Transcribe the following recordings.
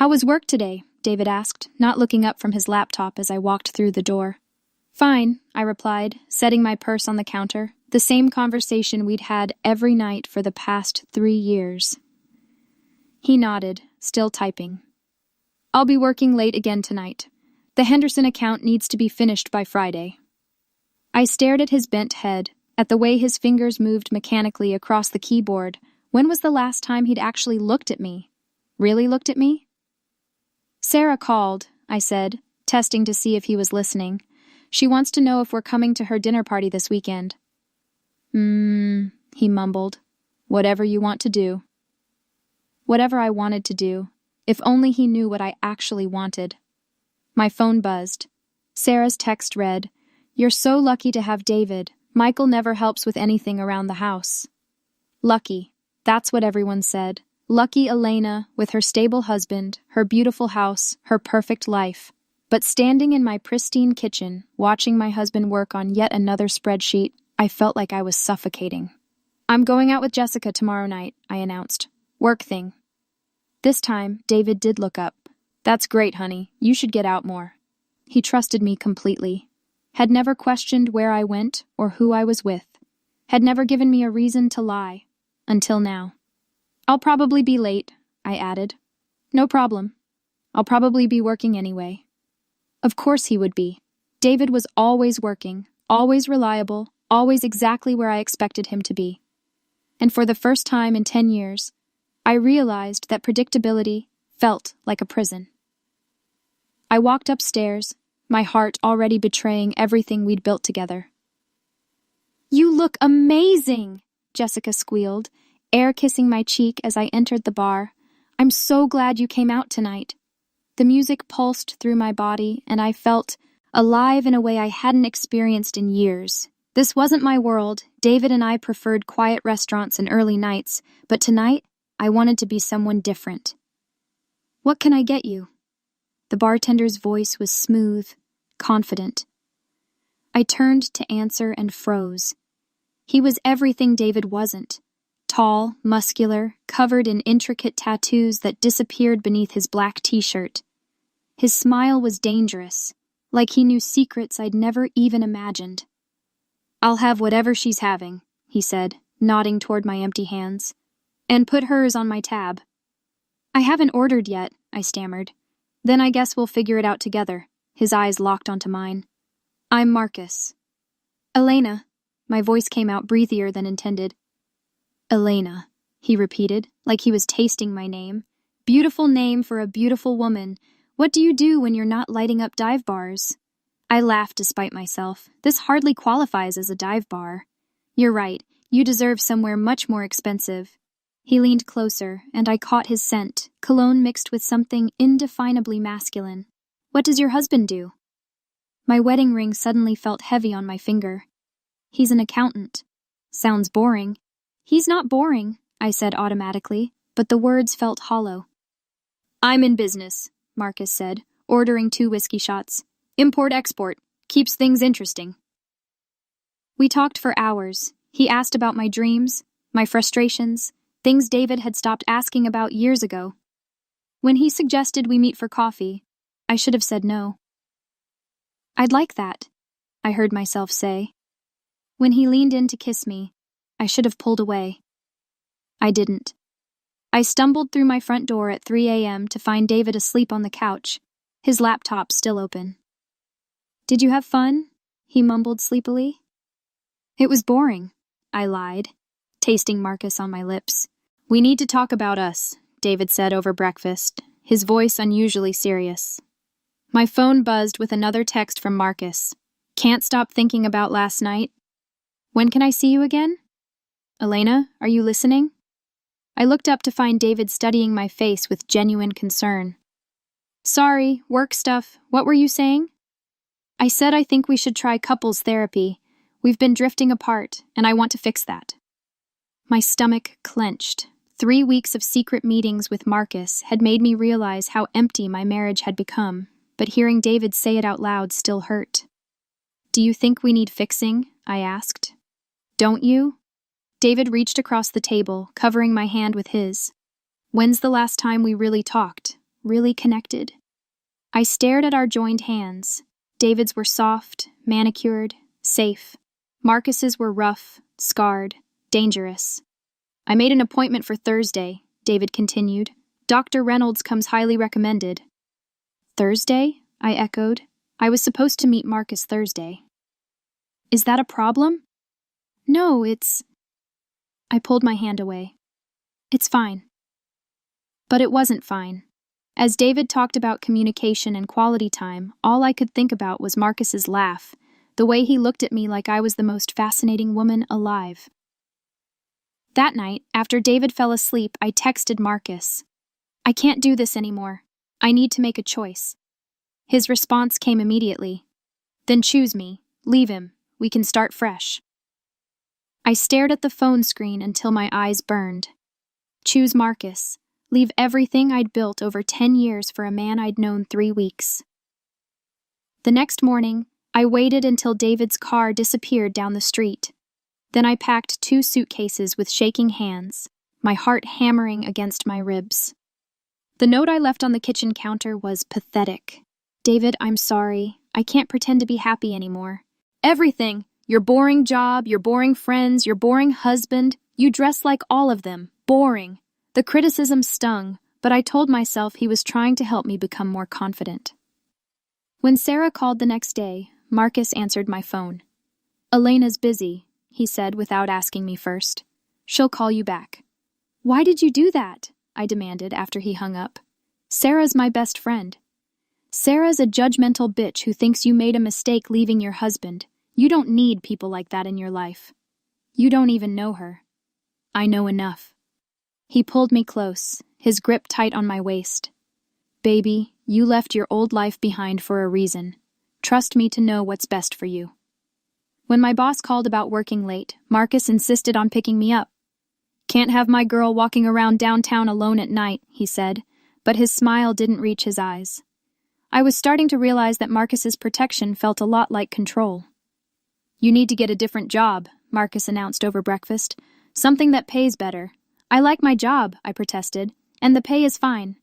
How was work today? David asked, not looking up from his laptop as I walked through the door. Fine, I replied, setting my purse on the counter, the same conversation we'd had every night for the past 3 years. He nodded, still typing. I'll be working late again tonight. The Henderson account needs to be finished by Friday. I stared at his bent head, at the way his fingers moved mechanically across the keyboard. When was the last time he'd actually looked at me? Really looked at me? Sarah called, I said, testing to see if he was listening. She wants to know if we're coming to her dinner party this weekend. He mumbled. Whatever you want to do. Whatever I wanted to do. If only he knew what I actually wanted. My phone buzzed. Sarah's text read, You're so lucky to have David. Michael never helps with anything around the house. Lucky. That's what everyone said. Lucky Elena, with her stable husband, her beautiful house, her perfect life. But standing in my pristine kitchen, watching my husband work on yet another spreadsheet, I felt like I was suffocating. I'm going out with Jessica tomorrow night, I announced. Work thing. This time, David did look up. That's great, honey. You should get out more. He trusted me completely. Had never questioned where I went or who I was with. Had never given me a reason to lie. Until now. I'll probably be late, I added. No problem. I'll probably be working anyway. Of course he would be. David was always working, always reliable, always exactly where I expected him to be. And for the first time in 10 years, I realized that predictability felt like a prison. I walked upstairs, my heart already betraying everything we'd built together. You look amazing, Jessica squealed, air kissing my cheek as I entered the bar. I'm so glad you came out tonight. The music pulsed through my body, and I felt alive in a way I hadn't experienced in years. This wasn't my world. David and I preferred quiet restaurants and early nights, but tonight, I wanted to be someone different. What can I get you? The bartender's voice was smooth, confident. I turned to answer and froze. He was everything David wasn't. Tall, muscular, covered in intricate tattoos that disappeared beneath his black t-shirt. His smile was dangerous, like he knew secrets I'd never even imagined. I'll have whatever she's having, he said, nodding toward my empty hands. And put hers on my tab. I haven't ordered yet, I stammered. Then I guess we'll figure it out together. His eyes locked onto mine. I'm Marcus. Elena. My voice came out breathier than intended. Elena, he repeated, like he was tasting my name. Beautiful name for a beautiful woman. What do you do when you're not lighting up dive bars? I laughed despite myself. This hardly qualifies as a dive bar. You're right. You deserve somewhere much more expensive. He leaned closer, and I caught his scent, cologne mixed with something indefinably masculine. What does your husband do? My wedding ring suddenly felt heavy on my finger. He's an accountant. Sounds boring. He's not boring, I said automatically, but the words felt hollow. I'm in business, Marcus said, ordering 2 whiskey shots. Import-export. Keeps things interesting. We talked for hours. He asked about my dreams, my frustrations, things David had stopped asking about years ago. When he suggested we meet for coffee, I should have said no. I'd like that, I heard myself say. When he leaned in to kiss me, I should have pulled away. I didn't. I stumbled through my front door at 3 a.m. to find David asleep on the couch, his laptop still open. Did you have fun? He mumbled sleepily. It was boring, I lied, tasting Marcus on my lips. We need to talk about us, David said over breakfast, his voice unusually serious. My phone buzzed with another text from Marcus. Can't stop thinking about last night. When can I see you again? Elena, are you listening? I looked up to find David studying my face with genuine concern. Sorry, work stuff. What were you saying? I said I think we should try couples therapy. We've been drifting apart, and I want to fix that. My stomach clenched. 3 weeks of secret meetings with Marcus had made me realize how empty my marriage had become, but hearing David say it out loud still hurt. Do you think we need fixing? I asked. Don't you? David reached across the table, covering my hand with his. When's the last time we really talked? really connected. I stared at our joined hands. David's were soft, manicured, safe. Marcus's were rough, scarred, dangerous. I made an appointment for Thursday, David continued. Dr. Reynolds comes highly recommended. Thursday? I echoed. I was supposed to meet Marcus Thursday. Is that a problem? No, I pulled my hand away. It's fine. But it wasn't fine. As David talked about communication and quality time, all I could think about was Marcus's laugh, the way he looked at me like I was the most fascinating woman alive. That night, after David fell asleep, I texted Marcus. I can't do this anymore. I need to make a choice. His response came immediately. Then choose me. Leave him. We can start fresh. I stared at the phone screen until my eyes burned. Choose Marcus. Leave everything I'd built over 10 years for a man I'd known 3 weeks. The next morning, I waited until David's car disappeared down the street. Then I packed 2 suitcases with shaking hands, my heart hammering against my ribs. The note I left on the kitchen counter was pathetic. David, I'm sorry. I can't pretend to be happy anymore. Everything. Your boring job, your boring friends, your boring husband. You dress like all of them. Boring. The criticism stung, but I told myself he was trying to help me become more confident. When Sarah called the next day, Marcus answered my phone. Elena's busy, he said without asking me first. She'll call you back. Why did you do that? I demanded after he hung up. Sarah's my best friend. Sarah's a judgmental bitch who thinks you made a mistake leaving your husband. You don't need people like that in your life. You don't even know her. I know enough. He pulled me close, his grip tight on my waist. Baby, you left your old life behind for a reason. Trust me to know what's best for you. When my boss called about working late, Marcus insisted on picking me up. Can't have my girl walking around downtown alone at night, he said, but his smile didn't reach his eyes. I was starting to realize that Marcus's protection felt a lot like control. You need to get a different job, Marcus announced over breakfast. Something that pays better. I like my job, I protested, and the pay is fine.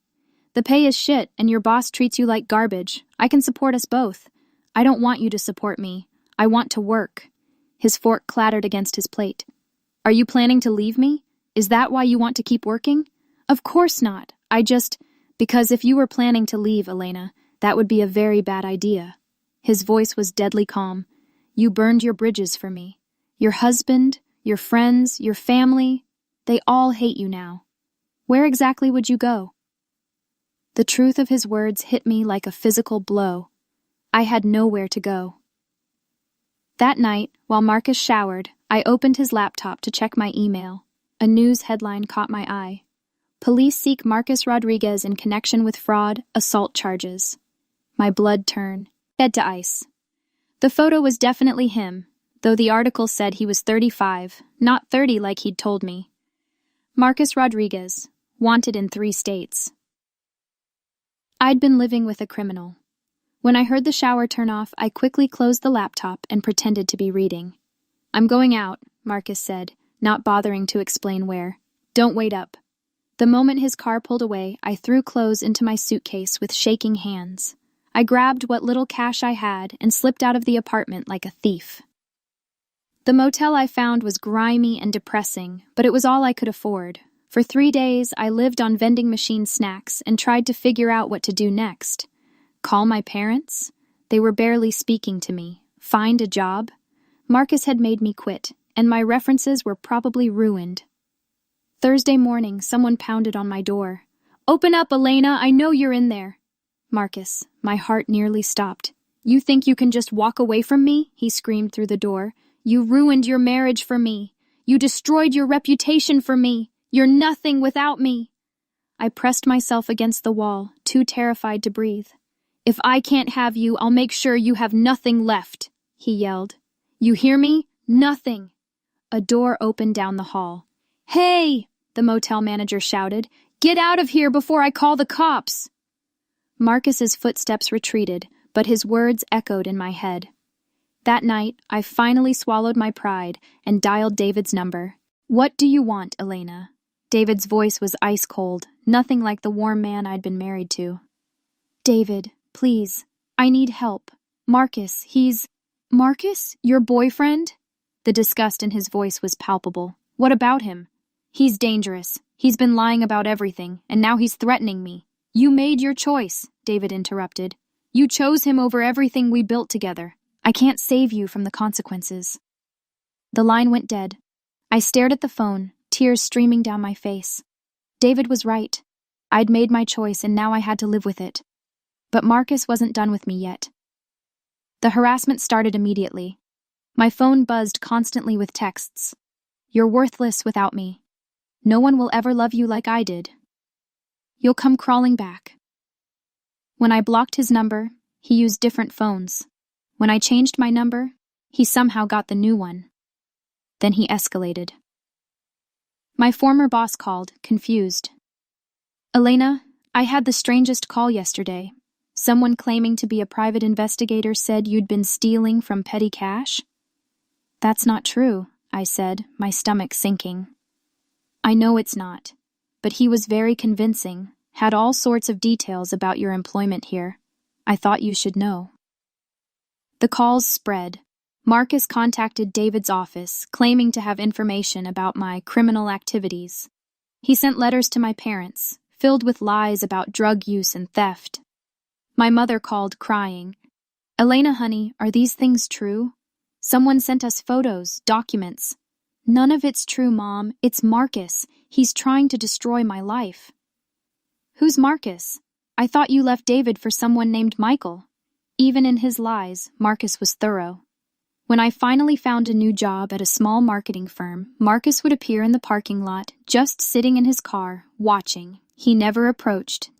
The pay is shit, and your boss treats you like garbage. I can support us both. I don't want you to support me. I want to work. His fork clattered against his plate. Are you planning to leave me? Is that why you want to keep working? Of course not. Because if you were planning to leave, Elena, that would be a very bad idea. His voice was deadly calm. You burned your bridges for me. Your husband, your friends, your family, they all hate you now. Where exactly would you go? The truth of his words hit me like a physical blow. I had nowhere to go. That night, while Marcus showered, I opened his laptop to check my email. A news headline caught my eye. Police seek Marcus Rodriguez in connection with fraud, assault charges. My blood turned, head to ice. The photo was definitely him, though the article said he was 35, not 30 like he'd told me. Marcus Rodriguez, wanted in 3 states. I'd been living with a criminal. When I heard the shower turn off, I quickly closed the laptop and pretended to be reading. I'm going out, Marcus said, not bothering to explain where. Don't wait up. The moment his car pulled away, I threw clothes into my suitcase with shaking hands. I grabbed what little cash I had and slipped out of the apartment like a thief. The motel I found was grimy and depressing, but it was all I could afford. For 3 days, I lived on vending machine snacks and tried to figure out what to do next. Call my parents? They were barely speaking to me. Find a job? Marcus had made me quit, and my references were probably ruined. Thursday morning, someone pounded on my door. Open up, Elena, I know you're in there. Marcus, my heart nearly stopped. You think you can just walk away from me? He screamed through the door. You ruined your marriage for me. You destroyed your reputation for me. You're nothing without me. I pressed myself against the wall, too terrified to breathe. If I can't have you, I'll make sure you have nothing left, he yelled. You hear me? Nothing. A door opened down the hall. Hey, the motel manager shouted. Get out of here before I call the cops. Marcus's footsteps retreated, but his words echoed in my head. That night, I finally swallowed my pride and dialed David's number. What do you want, Elena? David's voice was ice cold, nothing like the warm man I'd been married to. David, please, I need help. Marcus, Marcus? Your boyfriend? The disgust in his voice was palpable. What about him? He's dangerous. He's been lying about everything, and now he's threatening me. You made your choice, David interrupted. You chose him over everything we built together. I can't save you from the consequences. The line went dead. I stared at the phone, tears streaming down my face. David was right. I'd made my choice, and now I had to live with it. But Marcus wasn't done with me yet. The harassment started immediately. My phone buzzed constantly with texts. You're worthless without me. No one will ever love you like I did. You'll come crawling back. When I blocked his number, he used different phones. When I changed my number, he somehow got the new one. Then he escalated. My former boss called, confused. Elena, I had the strangest call yesterday. Someone claiming to be a private investigator said you'd been stealing from petty cash. That's not true, I said, my stomach sinking. I know it's not, but he was very convincing, had all sorts of details about your employment here. I thought you should know. The calls spread. Marcus contacted David's office, claiming to have information about my criminal activities. He sent letters to my parents, filled with lies about drug use and theft. My mother called, crying. Elena, honey, are these things true? Someone sent us photos, documents. None of it's true, Mom. It's Marcus. He's trying to destroy my life. Who's Marcus? I thought you left David for someone named Michael. Even in his lies, Marcus was thorough. When I finally found a new job at a small marketing firm, Marcus would appear in the parking lot, just sitting in his car, watching. He never approached,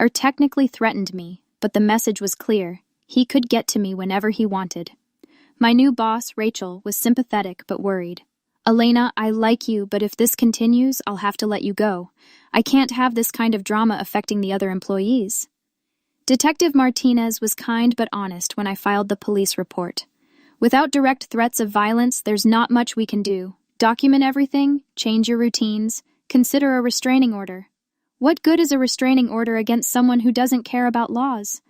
or technically threatened me, but the message was clear. He could get to me whenever he wanted. My new boss, Rachel, was sympathetic but worried. Elena, I like you, but if this continues, I'll have to let you go. I can't have this kind of drama affecting the other employees. Detective Martinez was kind but honest when I filed the police report. Without direct threats of violence, there's not much we can do. Document everything, change your routines, consider a restraining order. What good is a restraining order against someone who doesn't care about laws?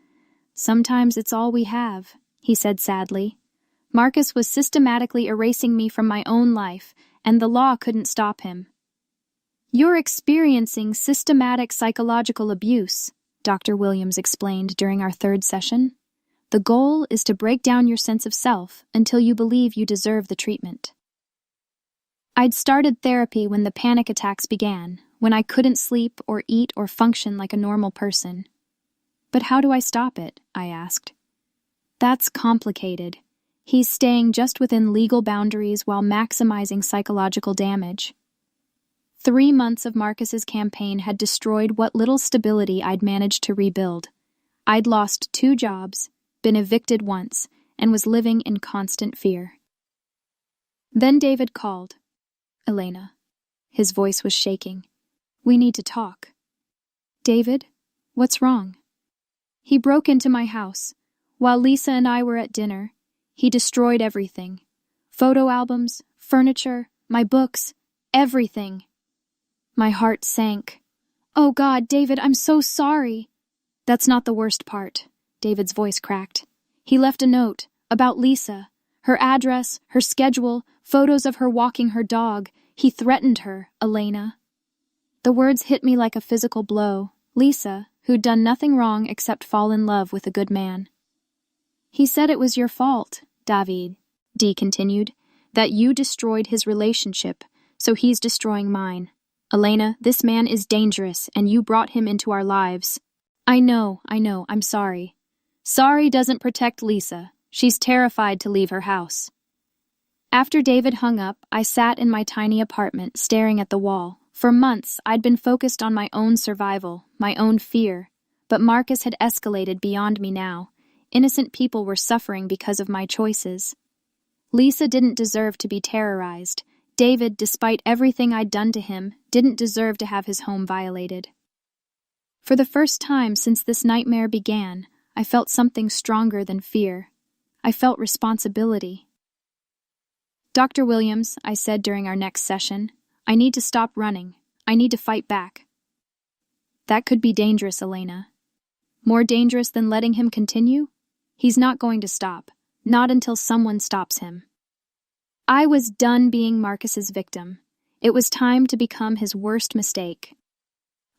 Sometimes it's all we have, he said sadly. Marcus was systematically erasing me from my own life, and the law couldn't stop him. You're experiencing systematic psychological abuse, Dr. Williams explained during our third session. The goal is to break down your sense of self until you believe you deserve the treatment. I'd started therapy when the panic attacks began, when I couldn't sleep or eat or function like a normal person. But how do I stop it? I asked. That's complicated. He's staying just within legal boundaries while maximizing psychological damage. 3 months of Marcus's campaign had destroyed what little stability I'd managed to rebuild. I'd lost 2 jobs, been evicted once, and was living in constant fear. Then David called. Elena. His voice was shaking. We need to talk. David, what's wrong? He broke into my house. While Lisa and I were at dinner, he destroyed everything. Photo albums, furniture, my books, everything. My heart sank. Oh God, David, I'm so sorry. That's not the worst part. David's voice cracked. He left a note about Lisa, her address, her schedule, photos of her walking her dog. He threatened her, Elena. The words hit me like a physical blow. Lisa, who'd done nothing wrong except fall in love with a good man. He said it was your fault, David, Dee continued, that you destroyed his relationship, so he's destroying mine. Elena, this man is dangerous, and you brought him into our lives. I know, I'm sorry. Sorry doesn't protect Lisa. She's terrified to leave her house. After David hung up, I sat in my tiny apartment, staring at the wall. For months, I'd been focused on my own survival, my own fear. But Marcus had escalated beyond me now. Innocent people were suffering because of my choices. Lisa didn't deserve to be terrorized. David, despite everything I'd done to him, didn't deserve to have his home violated. For the first time since this nightmare began, I felt something stronger than fear. I felt responsibility. Dr. Williams, I said during our next session, I need to stop running. I need to fight back. That could be dangerous, Elena. More dangerous than letting him continue? He's not going to stop. Not until someone stops him. I was done being Marcus's victim. It was time to become his worst mistake.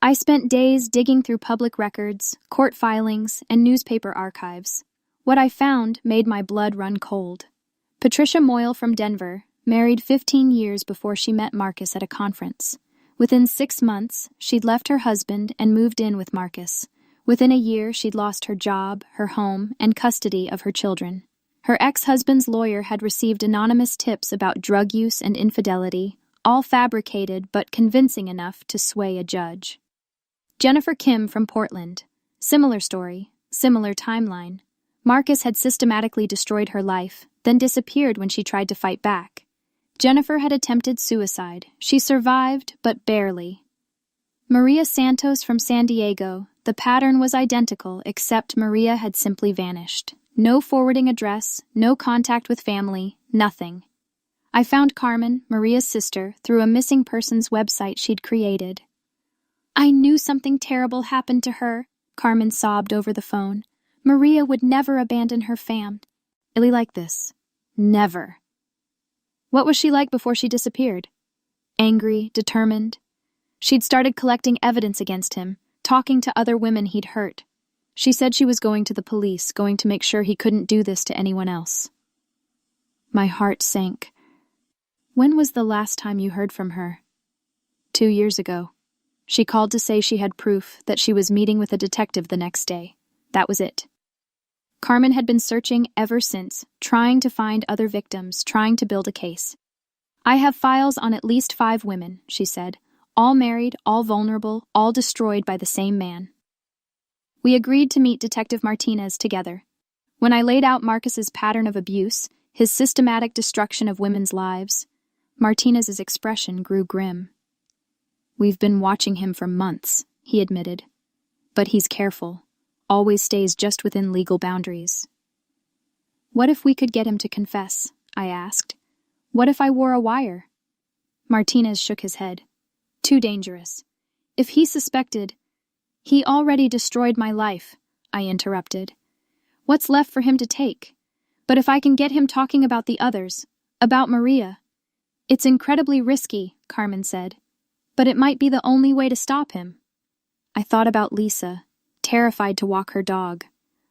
I spent days digging through public records, court filings, and newspaper archives. What I found made my blood run cold. Patricia Moyle from Denver, married 15 years before she met Marcus at a conference. Within 6 months, she'd left her husband and moved in with Marcus. Within a year, she'd lost her job, her home, and custody of her children. Her ex-husband's lawyer had received anonymous tips about drug use and infidelity, all fabricated but convincing enough to sway a judge. Jennifer Kim from Portland. Similar story, similar timeline. Marcus had systematically destroyed her life, then disappeared when she tried to fight back. Jennifer had attempted suicide. She survived, but barely. Maria Santos from San Diego. The pattern was identical, except Maria had simply vanished. No forwarding address, no contact with family, nothing. I found Carmen, Maria's sister, through a missing persons website she'd created. I knew something terrible happened to her, Carmen sobbed over the phone. Maria would never abandon her fam. Illy like this. Never. What was she like before she disappeared? Angry, determined. She'd started collecting evidence against him, talking to other women he'd hurt. She said she was going to the police, going to make sure he couldn't do this to anyone else. My heart sank. When was the last time you heard from her? 2 years ago. She called to say she had proof that she was meeting with a detective the next day. That was it. Carmen had been searching ever since, trying to find other victims, trying to build a case. I have files on at least 5 women, she said, all married, all vulnerable, all destroyed by the same man. We agreed to meet Detective Martinez together. When I laid out Marcus's pattern of abuse, his systematic destruction of women's lives, Martinez's expression grew grim. We've been watching him for months, he admitted. But he's careful, always stays just within legal boundaries. What if we could get him to confess? I asked. What if I wore a wire? Martinez shook his head. Too dangerous. If he suspected... He already destroyed my life, I interrupted. What's left for him to take? But if I can get him talking about the others, about Maria... It's incredibly risky, Carmen said, but it might be the only way to stop him. I thought about Lisa, terrified to walk her dog,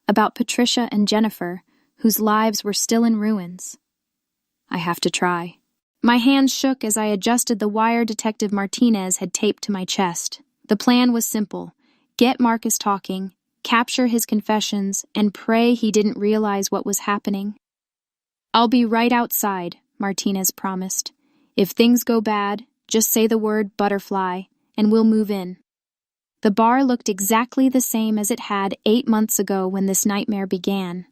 about Patricia and Jennifer, whose lives were still in ruins. I have to try. My hands shook as I adjusted the wire Detective Martinez had taped to my chest. The plan was simple. Get Marcus talking, capture his confessions, and pray he didn't realize what was happening. I'll be right outside, Martinez promised. If things go bad, just say the word butterfly, and we'll move in. The bar looked exactly the same as it had 8 months ago when this nightmare began.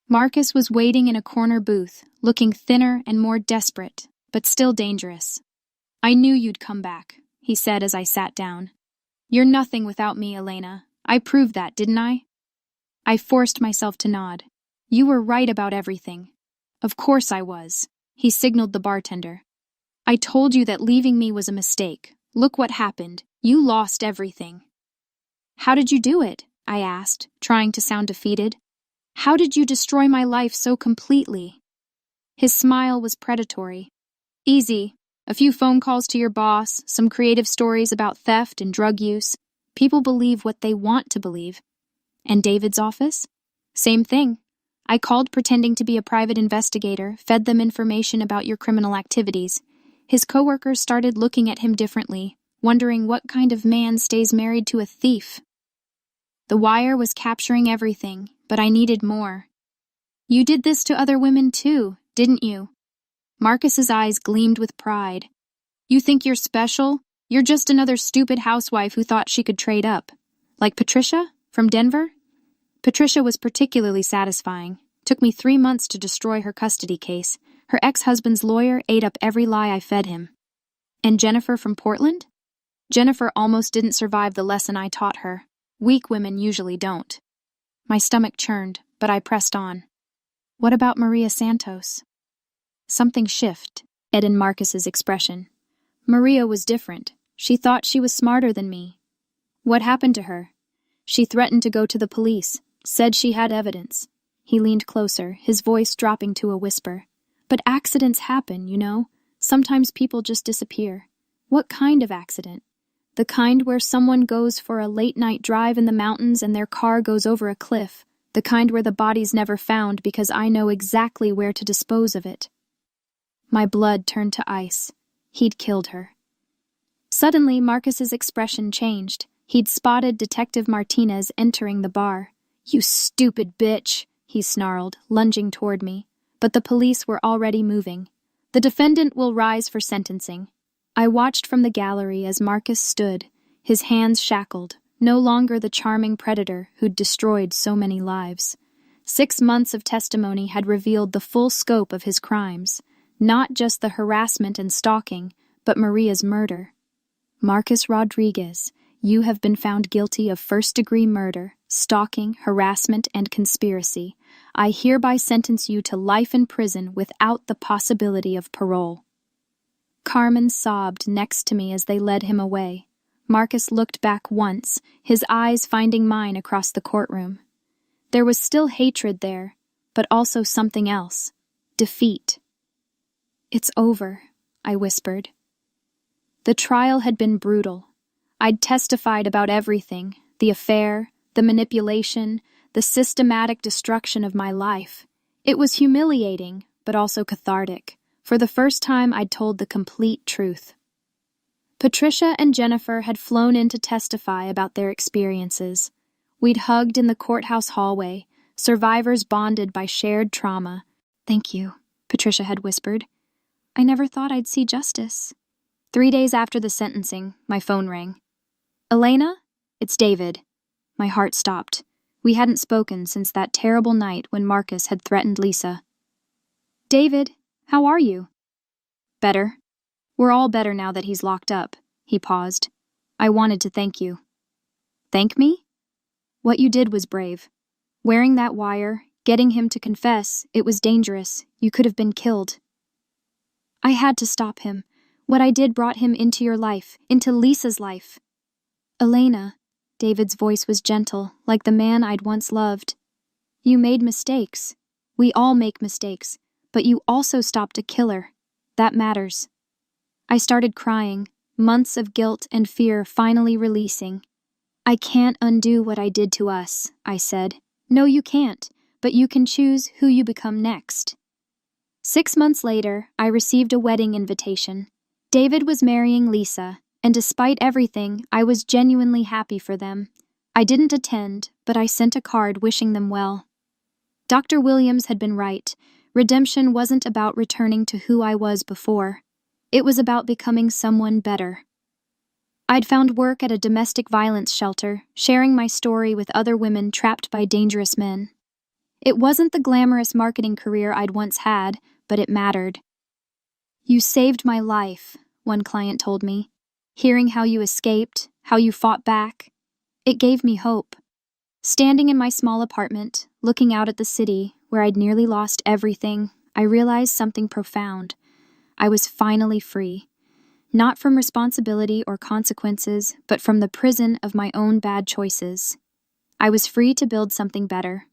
Marcus was waiting in a corner booth, looking thinner and more desperate, but still dangerous. I knew you'd come back, he said as I sat down. You're nothing without me, Elena. I proved that, didn't I? I forced myself to nod. You were right about everything. Of course I was. He signaled the bartender. I told you that leaving me was a mistake. Look what happened. You lost everything. How did you do it? I asked, trying to sound defeated. How did you destroy my life so completely? His smile was predatory. Easy. A few phone calls to your boss, some creative stories about theft and drug use. People believe what they want to believe. And David's office? Same thing. I called pretending to be a private investigator, fed them information about your criminal activities. His coworkers started looking at him differently, wondering what kind of man stays married to a thief. The wire was capturing everything, but I needed more. You did this to other women too, didn't you? Marcus's eyes gleamed with pride. You think you're special? You're just another stupid housewife who thought she could trade up. Like Patricia, from Denver? Patricia was particularly satisfying. Took me 3 months to destroy her custody case. Her ex-husband's lawyer ate up every lie I fed him. And Jennifer from Portland? Jennifer almost didn't survive the lesson I taught her. Weak women usually don't. My stomach churned, but I pressed on. What about Maria Santos? Something shifted in Marcus's expression. Maria was different. She thought she was smarter than me. What happened to her? She threatened to go to the police, said she had evidence. He leaned closer, his voice dropping to a whisper. But accidents happen, you know. Sometimes people just disappear. What kind of accident? The kind where someone goes for a late-night drive in the mountains and their car goes over a cliff. The kind where the body's never found because I know exactly where to dispose of it. My blood turned to ice. He'd killed her. Suddenly, Marcus's expression changed. He'd spotted Detective Martinez entering the bar. "You stupid bitch," he snarled, lunging toward me. But the police were already moving. "The defendant will rise for sentencing." I watched from the gallery as Marcus stood, his hands shackled, no longer the charming predator who'd destroyed so many lives. 6 months of testimony had revealed the full scope of his crimes, not just the harassment and stalking, but Maria's murder. "Marcus Rodriguez, you have been found guilty of first-degree murder, stalking, harassment, and conspiracy. I hereby sentence you to life in prison without the possibility of parole." Carmen sobbed next to me as they led him away. Marcus looked back once, his eyes finding mine across the courtroom. There was still hatred there, but also something else. Defeat. "It's over," I whispered. The trial had been brutal. I'd testified about everything, the affair, the manipulation, the systematic destruction of my life. It was humiliating, but also cathartic. For the first time, I'd told the complete truth. Patricia and Jennifer had flown in to testify about their experiences. We'd hugged in the courthouse hallway, survivors bonded by shared trauma. "Thank you," Patricia had whispered. "I never thought I'd see justice." 3 days after the sentencing, my phone rang. "Elena? It's David." My heart stopped. We hadn't spoken since that terrible night when Marcus had threatened Lisa. "David, how are you?" "Better. We're all better now that he's locked up." He paused. "I wanted to thank you." "Thank me?" "What you did was brave. Wearing that wire, getting him to confess, it was dangerous. You could have been killed." "I had to stop him. What I did brought him into your life, into Lisa's life." "Elena," David's voice was gentle, like the man I'd once loved. "You made mistakes. We all make mistakes, but you also stopped a killer. That matters." I started crying, months of guilt and fear finally releasing. "I can't undo what I did to us," I said. "No, you can't, but you can choose who you become next." 6 months later, I received a wedding invitation. David was marrying Lisa, and despite everything, I was genuinely happy for them. I didn't attend, but I sent a card wishing them well. Dr. Williams had been right. Redemption wasn't about returning to who I was before. It was about becoming someone better. I'd found work at a domestic violence shelter, sharing my story with other women trapped by dangerous men. It wasn't the glamorous marketing career I'd once had, but it mattered. "You saved my life," one client told me. "Hearing how you escaped, how you fought back, it gave me hope." Standing in my small apartment, looking out at the city, where I'd nearly lost everything, I realized something profound. I was finally free. Not from responsibility or consequences, but from the prison of my own bad choices. I was free to build something better,